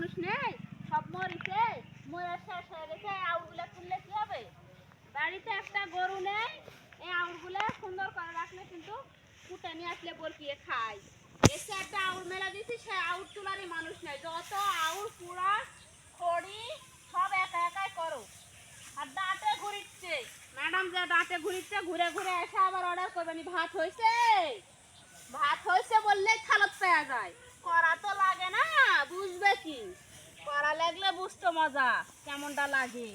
মানুষ নেই, সব মরিছে, মরে শেষ হয়ে গেছে। আউলগুলা তুললে কি হবে? বাড়িতে একটা গরু নেই, এই আউলগুলা সুন্দর করে রাখলে কিন্তু কুটে নিয়ে আসলে বরকিয়ে খায়। এসে একটা আউল মেলা দিছি, সে আউল তোলারই মানুষ নেই। যত আউল পুরা খড়ি সব একা একাই করো। আর দাঁতে ঘুরিচ্ছে ম্যাডাম, যে দাঁতে ঘুরিচ্ছে, ঘুরে ঘুরে এসে আবার অর্ডার করবেনি ভাত হয়েছে। ভাত হয়েছে বললেই খালত পাওয়া যায়, করা তো লাগে না। বুঝবে কি? করা লাগলে বুঝতো মজা কেমনটা লাগে।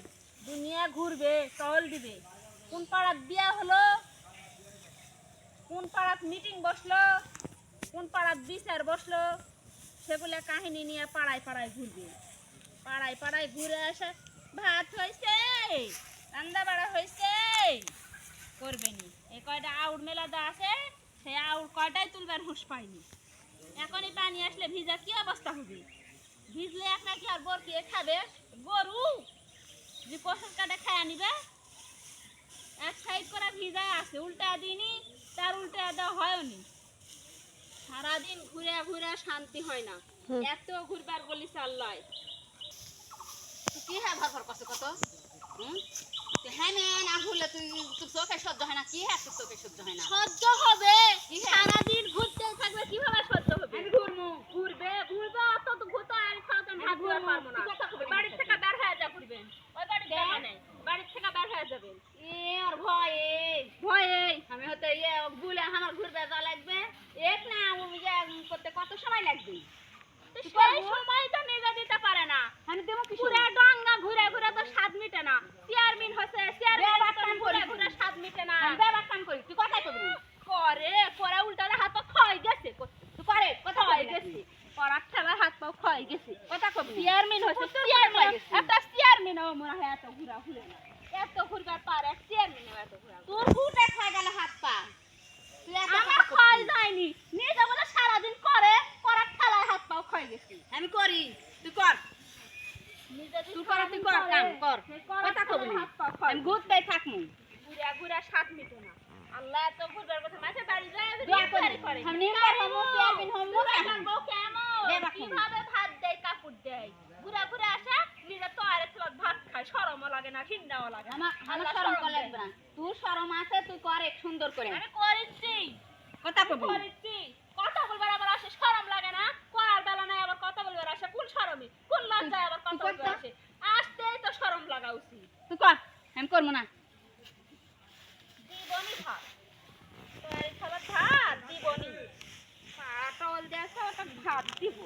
দুনিয়া ঘুরবে, টহল দিবে। কোন পাড়াত বিয়া হলো, কোন পাড়াত মিটিং বসলো, কোন পাড়াত বিচার বসলো, সেগুলো কাহিনী নিয়ে পাড়ায় পাড়ায় ঘুরবে। পাড়ায় পাড়ায় ঘুরে আসে, ভাত হয়েছে, রান্না বাড়া হয়েছে, করবেনি। এই কয়টা আউট মেলা দা আছে, সে আউট কয়টাই তুলবার হুঁশ পায়নি। এখনই পানি আসলে ভিজা কি অবস্থা হবে? ভিজলে এক নাকি আর বরকিয়ে খাবে গরু, যে কষার কাটা খায়া নিবে। এক সাইড করে ভিজা আছে, উল্টা দিনই তার উল্টা দেওয়া হয়নি। সারাদিন ঘুরে ঘুরে শান্তি হয় না, এত ঘুরবার বলি চাল্লায়। কি হ্যাঁ ভর করছে কত হ্যাঁ না ভুলে তুই তোর চোখে সহ্য হয় না। কি হ্যাঁ তোর চোখে সহ্য হয় না? সহ্য হবে, সারাদিন ঘুরতে থাকলে কিভাবে সহ্য হবে? আমি ঘুরমু ঘুরবে ঘুরবে, অত তো ঘুরতে আর সারাদিন ভাত দিতে পারবো না। বাড়ি থেকে বের হয়ে যা ঘুরবেন, ওই বাড়ি থেকে নেই, বাড়ি থেকে বের হয়ে যাবেন। আর ভয়ে ভয়ে আমি হতে ইয়ে ভুলে আমার ঘুরবে যা লাগবে এক না করতে কত সময় লাগবে? সেই সময় তো নিজে দিতে পারে না। আমি দেবো কি পুরা ডাঙ্গা ঘুরে ঘুরে তো স্বাদ মিটে না। চেয়ারম্যান হচ্ছে, চেয়ারম্যান ঘুরে ঘুরে স্বাদ মিটে না। আমি ব্যবহার কাম করি, তুই কথাই কবি করে করে উল্টালে হাত পা ক্ষয় গেছে, তুই করে কথা ক্ষয় কবি গেছে, করার ঠেলায় হাত পা ক্ষয় গেছে। কথা কবি চেয়ারম্যান হচ্ছে, চেয়ারম্যান একটা চেয়ারম্যান মনে হয় এত ঘুরা ঘুরে না, এত ঘুরবার পারে চেয়ারম্যান এত ঘুরা। তোর বুটে খায় গেল হাত পা, তুই এত আমার ক্ষয় যায়নি, নিজে বলে সারাদিন করে করার ঠেলায় হাত পাও ক্ষয় গেছে। আমি করি তুই কর, নিজে তুই কর তুই কর কাম কর কথা কবি আমি ঘুরতে থাকমু ঘুরা ঘুরা স্বাদ মিটে না। আল্লাহ এত ঘুরবার কথা মাঝে বাড়ি যায় দোয়া করি আমি নিবার হমু চেয়ারম্যান হমু বউ কেমন কিভাবে ভাত দেয় কাপড় দেয়, ঘুরা ঘুরা আসে নিজে তো আর একটু ভাত খায়, শরমও লাগে না, ঘিন্নাও লাগে না। আমার শরম কর লাগবে না, তুই শরম আছে তুই কর এক সুন্দর করে আমি করেছি, কথা কবি করেছি, কথা বলবার আবার আসে শরম লাগে না? করার বেলা নাই আবার কথা বলবার আসে, কোন শরমে কোন লজ্জায় আবার কথা বলবার আসে? আসতেই তো শরম লাগা উচিত। তুই কর আমি করবো না। দিবনি ভাত, তৈরি খাবার ভাত দিবনি, পাটল দিয়ে ওটা ভাত দিব।